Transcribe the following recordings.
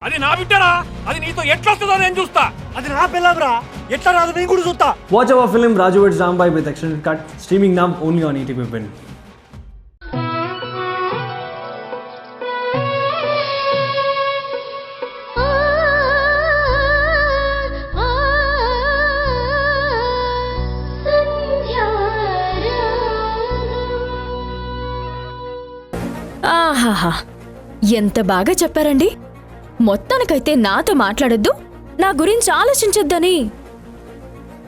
అది నా బిడ్డరా, అది నీతో ఎట్లా వస్తుందో నేను చూస్తా. అది నా పిల్లరా, ఎట్లా రాదు నేను కూడా చూస్తా. Watch our film Raju vs. Rambai with extended cut, streaming now only on ETV Win. ఆహాహా, ఎంత బాగా చెప్పారండి. మొత్తానికైతే నాతో మాట్లాడొద్దు, నా గురించి ఆలోచించొద్దని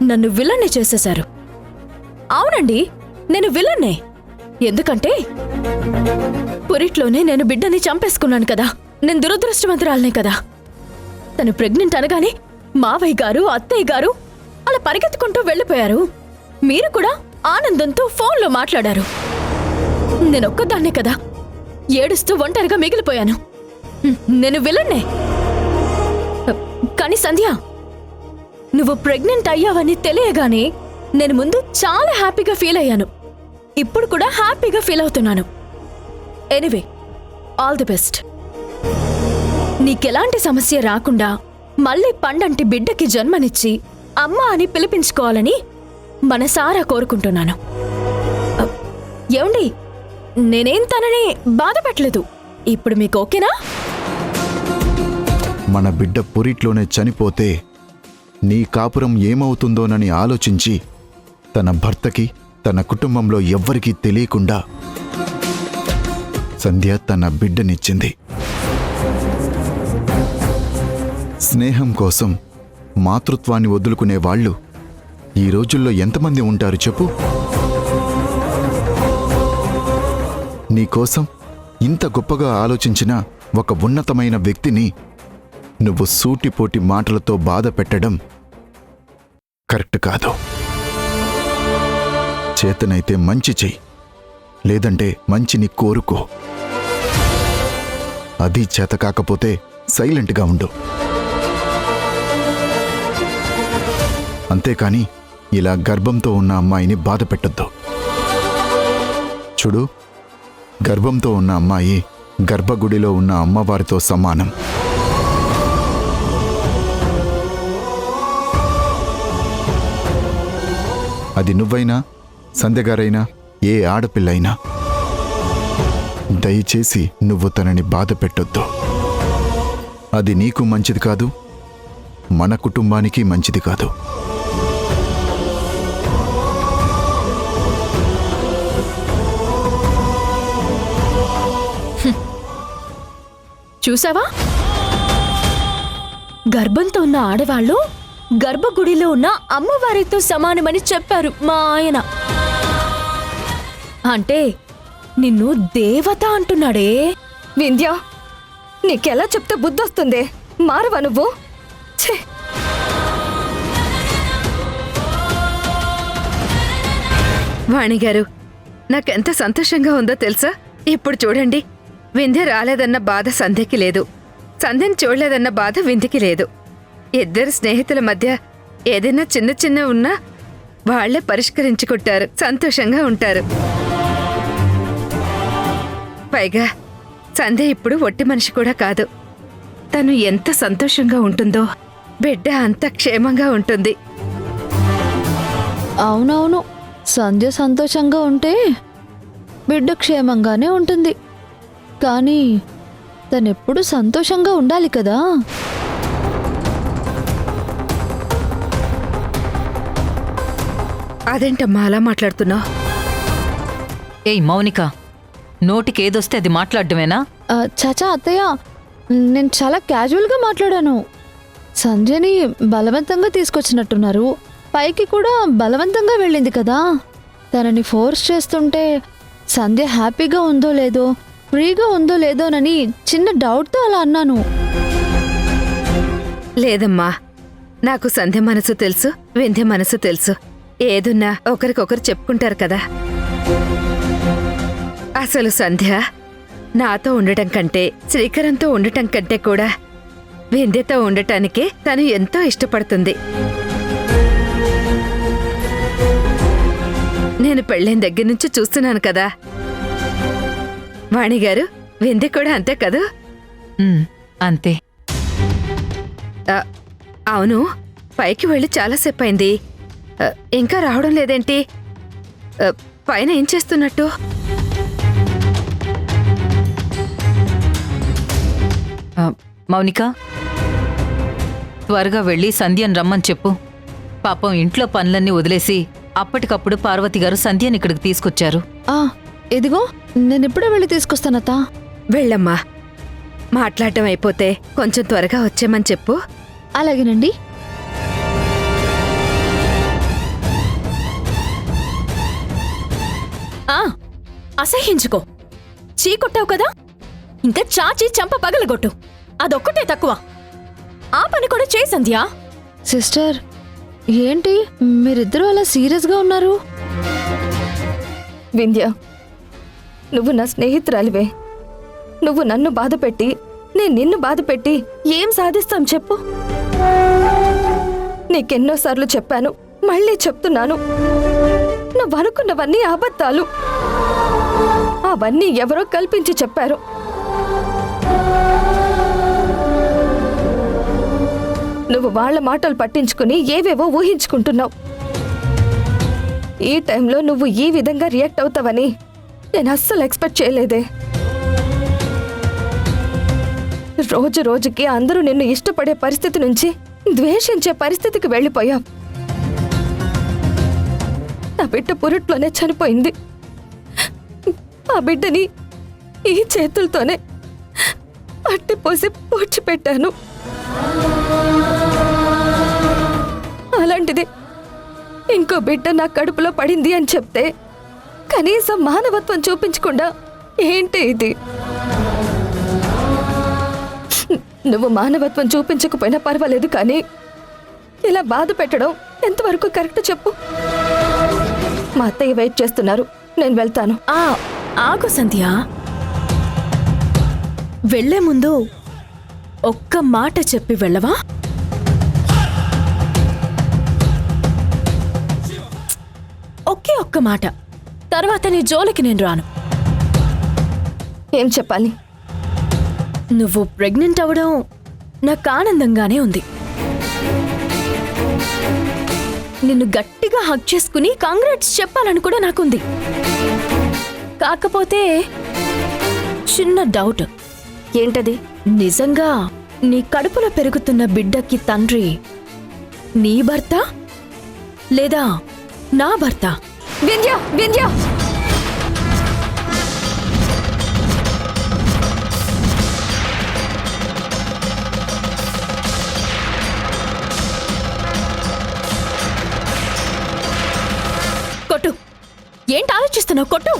నన్ను విలన్ని చేసేశారు. అవునండి, నేను విలన్నే. ఎందుకంటే పురిట్లోనే నేను బిడ్డని చంపేసుకున్నాను కదా. నేను దురదృష్టవంతురాలనే కదా. తను ప్రెగ్నెంట్ అనగానే మావయ్య గారు, అత్తయ్య గారు అలా పరిగెత్తుకుంటూ వెళ్ళిపోయారు. మీరు కూడా ఆనందంతో ఫోన్లో మాట్లాడారు. నేనొక్కదాన్నే కదా ఏడుస్తూ ఒంటరిగా మిగిలిపోయాను. నేను విలన్నే. కానీ సంధ్య, నువ్వు ప్రెగ్నెంట్ అయ్యావని తెలియగానే నేను ముందు చాలా హ్యాపీగా ఫీల్ అయ్యాను. ఇప్పుడు కూడా హ్యాపీగా ఫీల్ అవుతున్నాను. Anyway, all the best. నీకెలాంటి సమస్య రాకుండా మళ్ళీ పండంటి బిడ్డకి జన్మనిచ్చి అమ్మ అని పిలిపించుకోవాలని మనసారా కోరుకుంటున్నాను. ఏమండి, నేనేం తనని బాధ పెట్టలేదు. ఇప్పుడు మీకు ఓకేనా? మన బిడ్డ పురిట్లోనే చనిపోతే నీ కాపురం ఏమవుతుందోనని ఆలోచించి తన భర్తకి, తన కుటుంబంలో ఎవ్వరికీ తెలియకుండా సంధ్య తన బిడ్డనిచ్చింది. స్నేహం కోసం మాతృత్వాన్ని వదులుకునే వాళ్ళు ఈ రోజుల్లో ఎంతమంది ఉంటారు చెప్పు? నీకోసం ఇంత గొప్పగా ఆలోచించిన ఒక ఉన్నతమైన వ్యక్తిని నువ్వు సూటిపోటి మాటలతో బాధ పెట్టడం కరెక్ట్ కాదు. చేతనైతే మంచి చెయ్యి, లేదంటే మంచిని కోరుకో. అది చేత కాకపోతే సైలెంట్గా ఉండు. అంతేకాని ఇలా గర్భంతో ఉన్న అమ్మాయిని బాధ పెట్టొద్దు. చూడు, గర్భంతో ఉన్న అమ్మాయి గర్భగుడిలో ఉన్న అమ్మవారితో సమానం. అది నువ్వైనా, సంధ్యగారైనా, ఏ ఆడపిల్లైనా. దయచేసి నువ్వు తనని బాధ పెట్టొద్దు. అది నీకు మంచిది కాదు, మన కుటుంబానికి మంచిది కాదు. చూసావా? గర్భంతో ఉన్న ఆడవాళ్ళు గర్భగుడిలో ఉన్న అమ్మవారితో సమానమని చెప్పారు మా ఆయన. అంటే నిన్ను దేవత అంటున్నాడే. వింధ్య, నీకెలా చెప్తే బుద్ధొస్తుంది? మారవా నువ్వు? వాణిగారు, నాకెంత సంతోషంగా ఉందో తెలుసా? ఇప్పుడు చూడండి, వింధ్య రాలేదన్న బాధ సంధ్యకి లేదు, సంధ్యని చూడలేదన్న బాధ వింధ్యకి లేదు. ఇద్దరు స్నేహితుల మధ్య ఏదైనా చిన్న చిన్న ఉన్నా వాళ్లే పరిష్కరించుకుంటారు, సంతోషంగా ఉంటారు. పైగా సంధ్య ఇప్పుడు ఒట్టి మనిషి కూడా కాదు. తను ఎంత సంతోషంగా ఉంటుందో బిడ్డ అంత క్షేమంగా ఉంటుంది. అవునవును, సంధ్య సంతోషంగా ఉంటే బిడ్డ క్షేమంగానే ఉంటుంది. కానీ తనెప్పుడు సంతోషంగా ఉండాలి కదా. అదేంటమ్మా అలా మాట్లాడుతున్నావు? ఏయ్ మౌనిక, నోటికేదొస్తే అది మాట్లాడటమేనా? చాచా, అత్తయ్య, నేను చాలా క్యాజువల్గా మాట్లాడాను. సంధ్యని బలవంతంగా తీసుకొచ్చినట్టున్నారు. పైకి కూడా బలవంతంగా వెళ్ళింది కదా. తనని ఫోర్స్ చేస్తుంటే సంధ్య హ్యాపీగా ఉందో లేదో, ఫ్రీగా ఉందో లేదోనని చిన్న డౌట్తో అలా అన్నాను. లేదమ్మా, నాకు సంధ్య మనసు తెలుసు, వింధ్య మనసు తెలుసు. ఏదున్నా ఒకరికొకరు చెప్పుకుంటారు కదా. అసలు సంధ్య నాతో ఉండటం కంటే, శ్రీకరంతో ఉండటం కంటే కూడా వింధ్యతో ఉండటానికే తను ఎంతో ఇష్టపడుతుంది. నేను పెళ్ళైన దగ్గర నుంచి చూస్తున్నాను కదా. వాణిగారు, వింధ్య కూడా అంతే కదూ? అంతే. ఆ, అవును, పైకి వెళ్ళి చాలాసేపు అయింది. ఇంకా రావడం లేదేంటి? పైన ఏం చేస్తున్నట్టు? మౌనిక, త్వరగా వెళ్ళి సంధ్యను రమ్మని చెప్పు. పాపం ఇంట్లో పనులన్నీ వదిలేసి అప్పటికప్పుడు పార్వతి గారు సంధ్యని ఇక్కడికి తీసుకొచ్చారు. ఇదిగో నేనిప్పుడే వెళ్ళి తీసుకొస్తానత్తా. వెళ్ళమ్మా. మాట్లాడటం అయిపోతే కొంచెం త్వరగా వచ్చేమని చెప్పు. అలాగేనండి. అసహ్యించుకో. చీకొట్టావు కదా, ఇంకా చాచి చంప పగలగొట్టు. అదొక్కటే తక్కువ. ఆ పని కూడా చేయి సంధ్య. సిస్టర్, ఏంటి మీరిద్దరూ అలా సీరియస్గా ఉన్నారు? వింధ్య, నువ్వు నా స్నేహితురాలివే. నువ్వు నన్ను బాధపెట్టి నేను నిన్ను బాధపెట్టి ఏం సాధిస్తాం చెప్పు? నీకెన్నోసార్లు చెప్పాను, మళ్ళీ చెప్తున్నాను, నువ్వు అనుకున్నవన్నీ అబద్ధాలు. అవన్నీ ఎవరో కల్పించి చెప్పారు. నువ్వు వాళ్ళ మాటలు పట్టించుకుని ఏవేవో ఊహించుకుంటున్నావు. ఈ టైంలో నువ్వు ఈ విధంగా రియాక్ట్ అవుతావని నేను అస్సలు ఎక్స్పెక్ట్ చేయలేదే. రోజు రోజుకి అందరూ నిన్ను ఇష్టపడే పరిస్థితి నుంచి ద్వేషించే పరిస్థితికి వెళ్ళిపోయావు. నా బిడ్డ పురుట్లోనే చనిపోయింది. ఆ బిడ్డని ఈ చేతులతోనే అట్టిపోసి పూడ్చిపెట్టాను. అలాంటిది ఇంకో బిడ్డ నా కడుపులో పడింది అని చెప్తే కనీసం మానవత్వం చూపించకుండా ఏంటి ఇది? నువ్వు మానవత్వం చూపించకపోయినా పర్వాలేదు, కానీ ఇలా బాధ పెట్టడం ఎంతవరకు కరెక్ట్ చెప్పు? మా అత్తయ్య వెయిట్ చేస్తున్నారు, నేను వెళ్తాను. ఆగు సంధ్య. వెళ్లే ముందు ఒక్క మాట చెప్పి వెళ్ళవా? ఒకే ఒక్క మాట. తర్వాత నీ జోలికి నేను రాను. ఏం చెప్పాలి? నువ్వు ప్రెగ్నెంట్ అవడం నాకు ఆనందంగానే ఉంది. నిన్ను గట్టిగా హగ్ చేసుకుని కాంగ్రాట్స్ చెప్పాలని కూడా నాకుంది. కాకపోతే చిన్న డౌట్. ఏంటది? నిజంగా నీ కడుపులో పెరుగుతున్న బిడ్డకి తండ్రి నీ భర్త లేదా నా భర్త? వింధ్య, వింధ్య! కొట్టు. ఏంటి ఆలోచిస్తున్నావు? కొట్టు.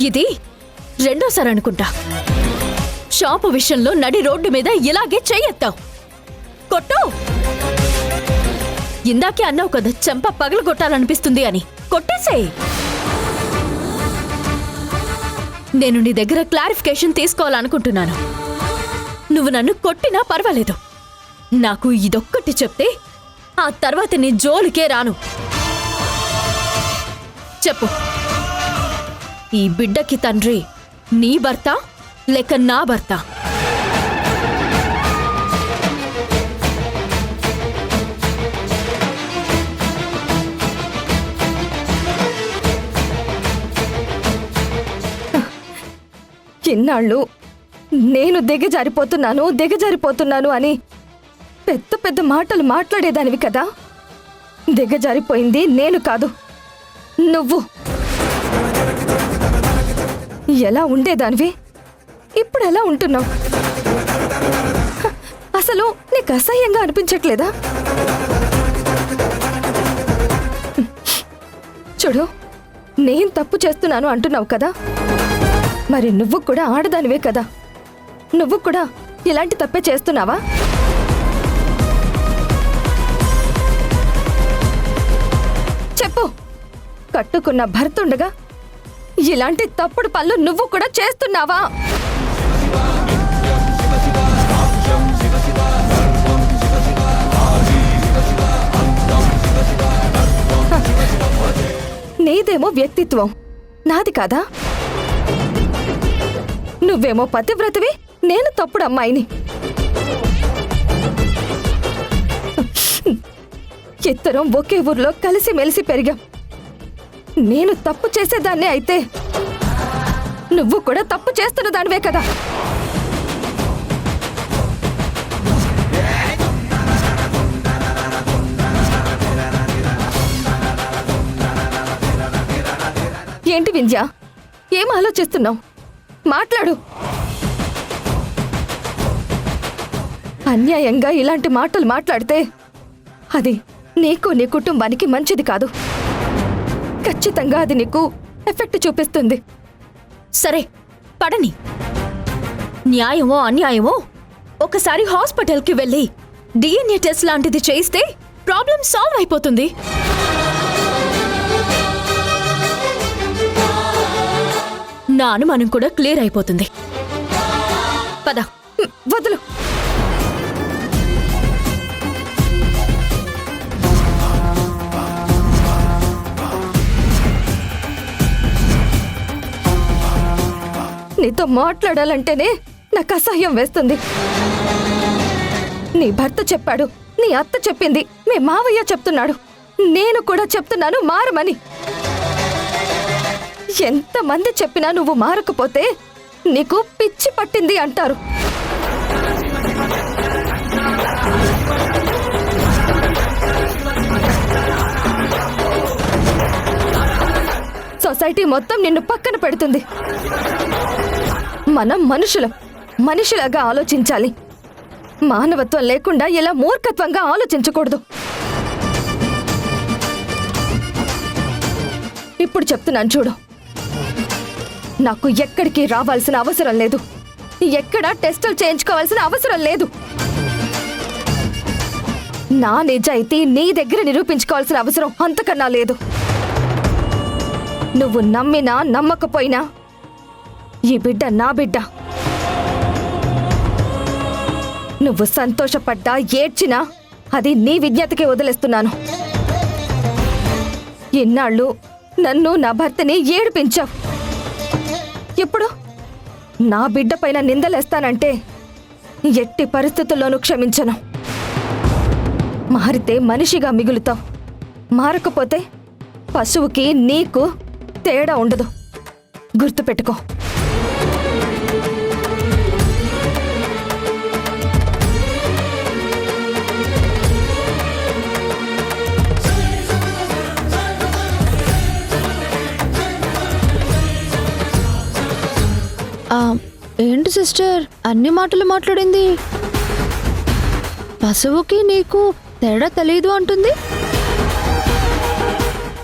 ఇది రెండోసారి అనుకుంటా షాపు విషయంలో నడి రోడ్డు మీద ఇలాగే చెయ్యెత్తావు. కొట్టు. ఇందాకే అన్నావు కదా చెంప పగలగొట్టాలనిపిస్తుంది అని. కొట్టేసేయ్. నేను నీ దగ్గర క్లారిఫికేషన్ తీసుకోవాలనుకుంటున్నాను. నువ్వు నన్ను కొట్టినా పర్వాలేదు, నాకు ఇదొక్కటి చెప్తే ఆ తర్వాత నీ జోలికే రాను. చెప్పు, ఈ బిడ్డకి తండ్రి నీ భర్త లేక నా భర్త? ఇన్నాళ్ళు నేను దిగజారిపోతున్నాను అని పెద్ద పెద్ద మాటలు మాట్లాడేదానివి కదా. దిగజారిపోయింది నేను కాదు, నువ్వు. ఎలా ఉండేదానివి, ఇప్పుడు ఎలా ఉంటున్నావు? అసలు నీకు అసహ్యంగా అనిపించట్లేదా? చూడు, నేను తప్పు చేస్తున్నాను అంటున్నావు కదా, మరి నువ్వు కూడా ఆడదానివే కదా. నువ్వు కూడా ఇలాంటి తప్పే చేస్తున్నావా? చెప్పు. కట్టుకున్న భర్తుండగా ఇలాంటి తప్పుడు పనులు నువ్వు కూడా చేస్తున్నావా? నీదేమో వ్యక్తిత్వం, నాది కాదా? నువ్వేమో పతివ్రతవి, నేను తప్పుడు అమ్మాయిని. ఇద్దరం ఒకే ఊర్లో కలిసిమెలిసి పెరిగాం. నేను తప్పు చేసేదాన్నే అయితే నువ్వు కూడా తప్పు చేస్తున్న దానివే కదా. ఏంటి వింధ్య, ఏం ఆలోచిస్తున్నావు? మాట్లాడు. అన్యాయంగా ఇలాంటి మాటలు మాట్లాడితే అది నీకు నీ కుటుంబానికి మంచిది కాదు. ఖచ్చితంగా అది నీకు ఎఫెక్ట్ చూపిస్తుంది. సరే పడని. న్యాయమో అన్యాయమో ఒకసారి హాస్పిటల్కి వెళ్ళి డిఎన్ఏ టెస్ట్ లాంటిది చేయిస్తే ప్రాబ్లం సాల్వ్ అయిపోతుంది. నా అనుమానం కూడా క్లియర్ అయిపోతుంది. పద. వదులు. నీతో మాట్లాడాలంటేనే నాకు అసహ్యం వేస్తుంది. నీ భర్త చెప్పాడు, నీ అత్త చెప్పింది, మీ మావయ్య చెప్తున్నాడు, నేను కూడా చెప్తున్నాను మారమని. ఎంతమంది చెప్పినా నువ్వు మారకపోతే నీకు పిచ్చి పట్టింది అంటారు. సొసైటీ మొత్తం నిన్ను పక్కన పెడుతుంది. మనం మనుషులాగా ఆలోచించాలి. మానవత్వం లేకుండా ఇలా మూర్ఖత్వంగా ఆలోచించకూడదు. ఇప్పుడు చెప్తున్నాను చూడు. నాకు ఎక్కడికి రావాల్సిన అవసరం లేదు, ఎక్కడా టెస్టులు చేయించుకోవాల్సిన అవసరం లేదు. నా నిజాయితీ నీ దగ్గర నిరూపించుకోవాల్సిన అవసరం అంతకన్నా లేదు. నువ్వు నమ్మినా నమ్మకపోయినా ఈ బిడ్డ నా బిడ్డ. నువ్వు సంతోషపడ్డా ఏడ్చినా అది నీ విజ్ఞతకే వదిలేస్తున్నాను. ఇన్నాళ్ళు నన్ను నా భర్తని ఏడిపించావు. ఇప్పుడు నా బిడ్డ పైన నిందలేస్తానంటే ఎట్టి పరిస్థితుల్లోనూ క్షమించను. మారితే మనిషిగా మిగులుతావు, మారకపోతే పశువుకి నీకు తేడా ఉండదు. గుర్తుపెట్టుకో. ఏంటి సిస్టర్ అన్ని మాటలు మాట్లాడింది? పశువుకి నీకు తేడా తెలీదు అంటుంది,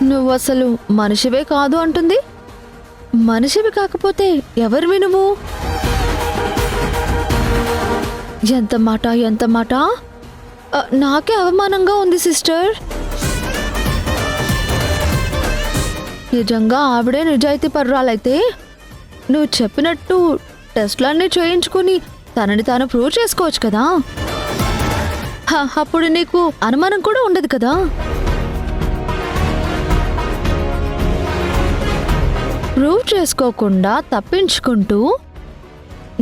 నువ్వు అసలు మనిషివే కాదు అంటుంది. మనిషివి కాకపోతే ఎవరివి నువ్వు? ఎంత మాట! నాకే అవమానంగా ఉంది సిస్టర్. నిజంగా ఆవిడే నిజాయితీ పర్రాలైతే నువ్వు చెప్పినట్టు టెస్ట్లన్నీ చేయించుకుని తనని తాను ప్రూవ్ చేసుకోవచ్చు కదా. అప్పుడు నీకు అనుమానం కూడా ఉండదు కదా. ప్రూవ్ చేసుకోకుండా తప్పించుకుంటూ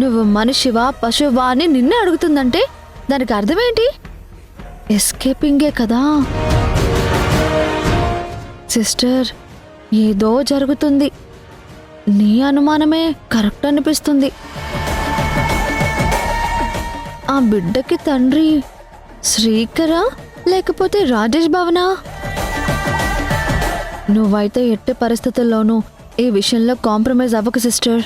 నువ్వు మనిషివా పశువా అని నిన్నే అడుగుతుందంటే దానికి అర్థమేంటి? ఎస్కేపింగే కదా. సిస్టర్, ఏదో జరుగుతుంది. నీ అనుమానమే కరెక్ట్ అనిపిస్తుంది. ఆ బిడ్డకి తండ్రి శ్రీకరా లేకపోతే రాజేష్ భవనా? నువ్వైతే ఎట్టి పరిస్థితుల్లోనూ ఈ విషయంలో కాంప్రమైజ్ అవ్వకు సిస్టర్.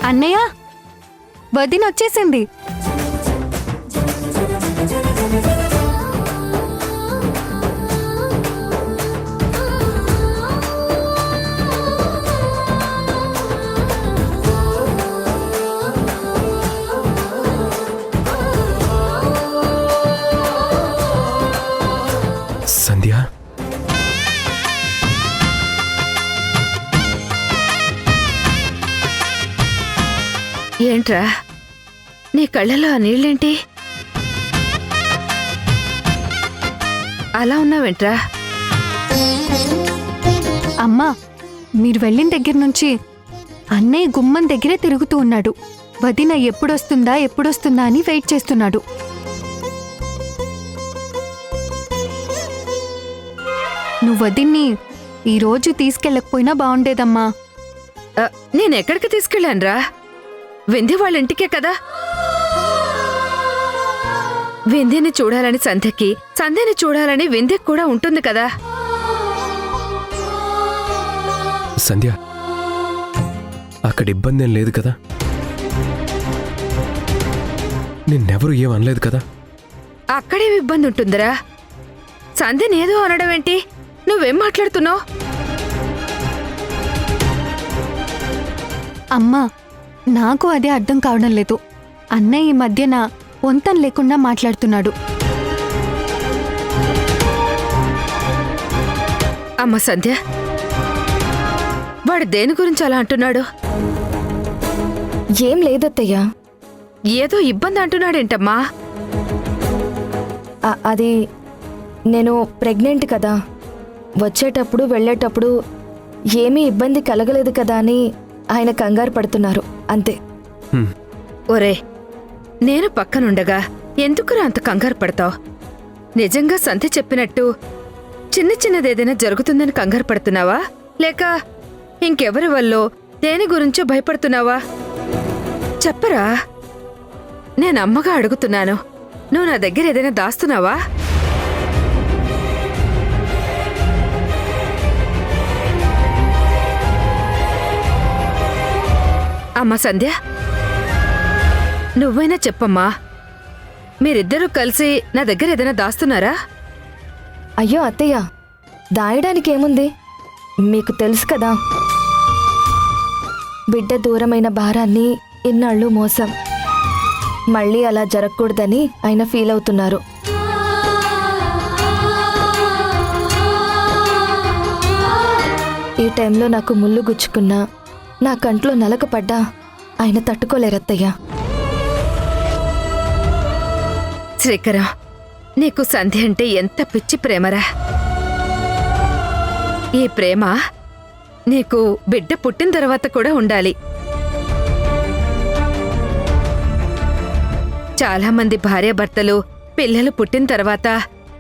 అన్నయ్య, వదిన వచ్చేసింది. సంధ్య, ఏంట్రా నీ కళ్ళలో ఆ నీళ్ళేంటి? అలా ఉన్నావేంట్రా? అమ్మా మీరు వెళ్ళిన దగ్గర నుంచి అన్నయ్య గుమ్మం దగ్గరే తిరుగుతూ ఉన్నాడు. వదిన ఎప్పుడొస్తుందా అని వెయిట్ చేస్తున్నాడు. నువ్వు వదిన్ని ఈరోజు తీసుకెళ్ళకపోయినా బాగుండేదమ్మా. నేనెక్కడికి తీసుకెళ్ళానురా? వింధ్య వాళ్ళ ఇంటికే కదా. వింధ్యని చూడాలని సంధ్యకి, సంధ్యని చూడాలని వింధ్యకి కూడా ఉంటుంది కదా. సంధ్య, అక్కడ ఇబ్బంది ఏం లేదు కదా? నిన్నెవరూ ఏం అనలేదు కదా? అక్కడేం ఇబ్బంది ఉంటుందిరా? సంధ్యనేదో అనడం ఏంటి? నువ్వేం మాట్లాడుతున్నావు? అమ్మా నాకు అదే అర్థం కావడం లేదు. అన్నయ్య ఈ మధ్యన పొంతం లేకుండా మాట్లాడుతున్నాడు. అమ్మ సంధ్య, వాడు దేని గురించి అలా అంటున్నాడు? ఏం లేదత్తయ్యా. ఏదో ఇబ్బంది అంటున్నాడేంటమ్మా? అది నేను ప్రెగ్నెంట్ కదా, వచ్చేటప్పుడు వెళ్ళేటప్పుడు ఏమీ ఇబ్బంది కలగలేదు కదా అని ఆయన కంగారు పడుతున్నారు అంతే. ఒరే, నేను పక్కనుండగా ఎందుకురా అంత కంగారు పడతావు? నిజంగా సంధ్య చెప్పినట్టు చిన్న చిన్నదేదైనా జరుగుతుందని కంగారు పడుతున్నావా, లేక ఇంకెవరి వల్లో దేని గురించో భయపడుతున్నావా? చెప్పరా, నేను అమ్మగా అడుగుతున్నాను. నువ్వు నా దగ్గర ఏదైనా దాస్తున్నావా? అమ్మా సంధ్య, నువ్వైనా చెప్పమ్మా, మీరిద్దరూ కలిసి నా దగ్గర ఏదైనా దాస్తున్నారా? అయ్యో అత్తయ్య, దాయడానికి ఏముంది? మీకు తెలుసు కదా, బిడ్డ దూరమైన భారాన్ని ఇన్నాళ్ళు మోసం. మళ్ళీ అలా జరగకూడదని ఆయన ఫీల్ అవుతున్నారు. ఈ టైంలో నాకు ముళ్ళు గుచ్చుకున్నా, నా కంట్లో నలక పడ్డా ఆయన తట్టుకోలేరత్తయ్యా. శ్రీకరం, నీకు సంధ్య అంటే ఎంత పిచ్చి ప్రేమరా! ఈ ప్రేమ నీకు బిడ్డ పుట్టిన తర్వాత కూడా ఉండాలి. చాలా మంది భార్యాభర్తలు పిల్లలు పుట్టిన తర్వాత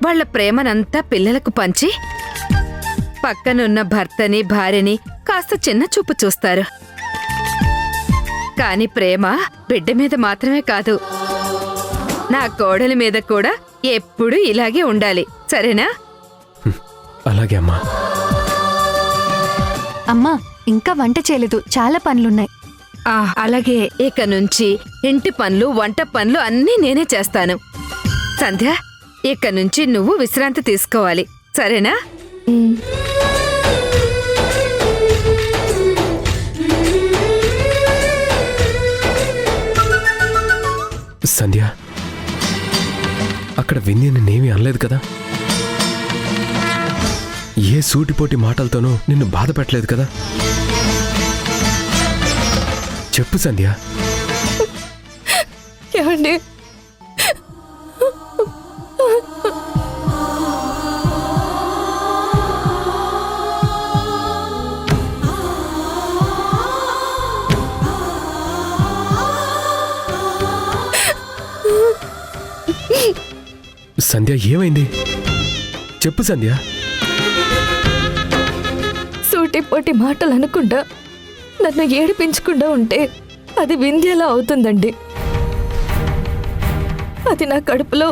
వాళ్ల ప్రేమనంతా పిల్లలకు పంచి పక్కనున్న భర్తని భార్యని కాస్త చిన్న చూపు చూస్తారు. కాని ప్రేమ బిడ్డ మీద మాత్రమే కాదు, నా కోడలి మీద కూడా ఎప్పుడూ ఇలాగే ఉండాలి. సరేనా? అలాగే అమ్మా. అమ్మా ఇంకా వంట చేయలేదు, చాలా పనులున్నాయి. అలాగే, ఇక నుంచి ఇంటి పనులు వంట పనులు అన్నీ నేనే చేస్తాను. సంధ్య, ఇక నుంచి నువ్వు విశ్రాంతి తీసుకోవాలి. సరేనా? సంధ్య, అక్కడ వింధ్య నిన్నేమీ అనలేదు కదా? ఏ సూటిపోటి మాటలతోనూ నిన్ను బాధ పెట్టలేదు కదా? చెప్పు సంధ్య. ఏమండి, సంధ్య ఏమైంది? చెప్పు సంధ్య. సూటిపోటి మాటలు అనకుండా నన్ను ఏడిపించకుండా ఉంటే అది వింధ్యలా అవుతుందండి. అది నా కడుపులో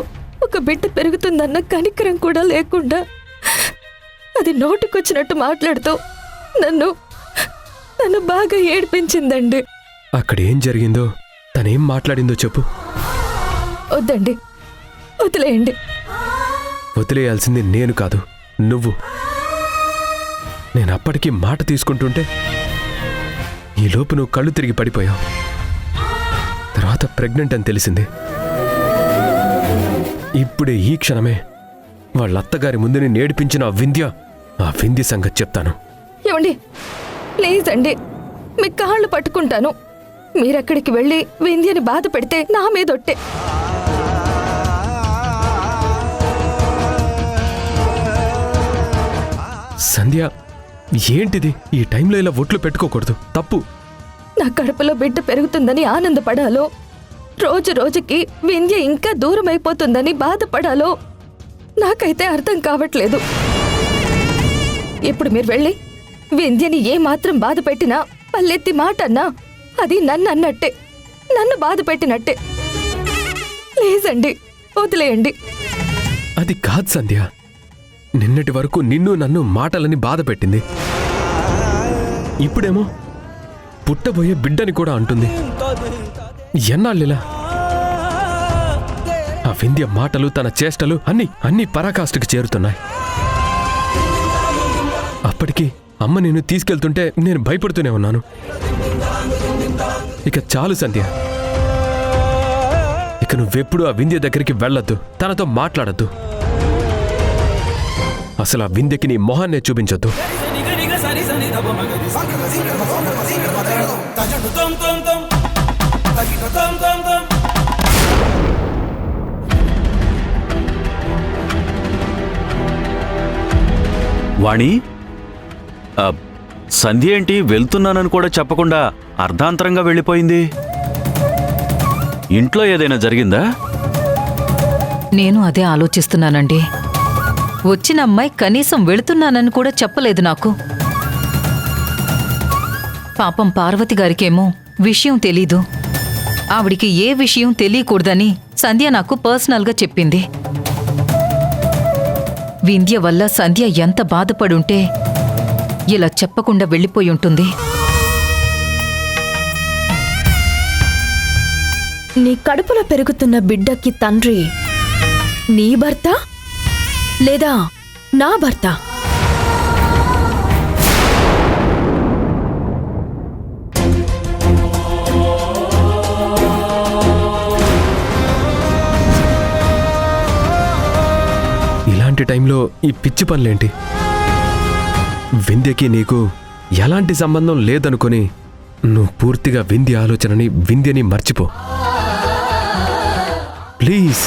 ఒక బిడ్డ పెరుగుతుందన్న కనికరం కూడా లేకుండా అది నోటికొచ్చినట్టు మాట్లాడుతూ నన్ను బాగా ఏడిపించిందండి. అక్కడేం జరిగిందో, తనేం మాట్లాడిందో చెప్పు. వద్దండి, వదిలేయండి. వదిలేయాల్సింది నేను కాదు, నువ్వు. నేనప్పటికీ మాట తీసుకుంటుంటే ఈలోపు నువ్వు కళ్ళు తిరిగి పడిపోయావు. తర్వాత ప్రెగ్నెంట్ అని తెలిసింది. ఇప్పుడే ఈ క్షణమే వాళ్ళ అత్తగారి ముందు నేను ఏడిపించిన ఆ వింధ్య సంగతి చెప్తాను. ఏమండి, ప్లీజ్ అండి, మీ కాళ్ళు పట్టుకుంటాను. మీరెక్కడికి వెళ్ళి వింధ్యని బాధ పెడితే నా మీదొట్టే. సంధ్య ఏంటిది? ఈ టైంలో ఇలా ఒట్లు పెట్టుకోకూడదు, తప్పు. నా కడుపులో బిడ్డ పెరుగుతుందని ఆనందపడాలో, రోజు రోజుకి వింధ్య ఇంకా దూరం అయిపోతుందని బాధపడాలో నాకైతే అర్థం కావట్లేదు. ఇప్పుడు మీరు వెళ్ళి వింధ్యని ఏమాత్రం బాధ పెట్టినా, పల్లెత్తి మాట అన్నా అది నన్ను అన్నట్టే, నన్ను బాధ పెట్టినట్టే. ప్లీజ్ అండి, వదిలేయండి. అది కాదు సంధ్య, నిన్నటి వరకు నిన్ను నన్ను మాటలని బాధ పెట్టింది. ఇప్పుడేమో పుట్టబోయే బిడ్డని కూడా అంటుంది. ఎన్నాళ్ళిలా? ఆ వింధ్య మాటలు, తన చేష్టలు అన్ని పరాకాష్ఠకి చేరుతున్నాయి. అప్పటికి అమ్మ నేను తీసుకెళ్తుంటే నేను భయపడుతూనే ఉన్నాను. ఇక చాలు సంధ్య, ఇక నువ్వెప్పుడు ఆ వింధ్య దగ్గరికి వెళ్ళొద్దు, తనతో మాట్లాడద్దు. అసలు ఆ వింధ్యకి నీ మొహాన్నే చూపించొద్దు. వాణి, సంధ్య ఏంటి వెళ్తున్నానని కూడా చెప్పకుండా అర్ధాంతరంగా వెళ్ళిపోయింది? ఇంట్లో ఏదైనా జరిగిందా? నేను అదే ఆలోచిస్తున్నానండి. వచ్చిన అమ్మాయి కనీసం వెళుతున్నానని కూడా చెప్పలేదు నాకు. పాపం పార్వతి గారికేమో విషయం తెలీదు. ఆవిడికి ఏ విషయం తెలియకూడదని సంధ్య నాకు పర్సనల్గా చెప్పింది. వింధ్య వల్ల సంధ్య ఎంత బాధపడుంటే ఇలా చెప్పకుండా వెళ్ళిపోయి ఉంటుంది. నీ కడుపులో పెరుగుతున్న బిడ్డకి తండ్రి నీ భర్త లేదా నా భర్త? ఇలాంటి టైంలో ఈ పిచ్చి పనులేంటి? వింధ్యకి నీకు ఎలాంటి సంబంధం లేదనుకొని నువ్వు పూర్తిగా వింధ్య ఆలోచనని, వింధ్యని మర్చిపో ప్లీజ్.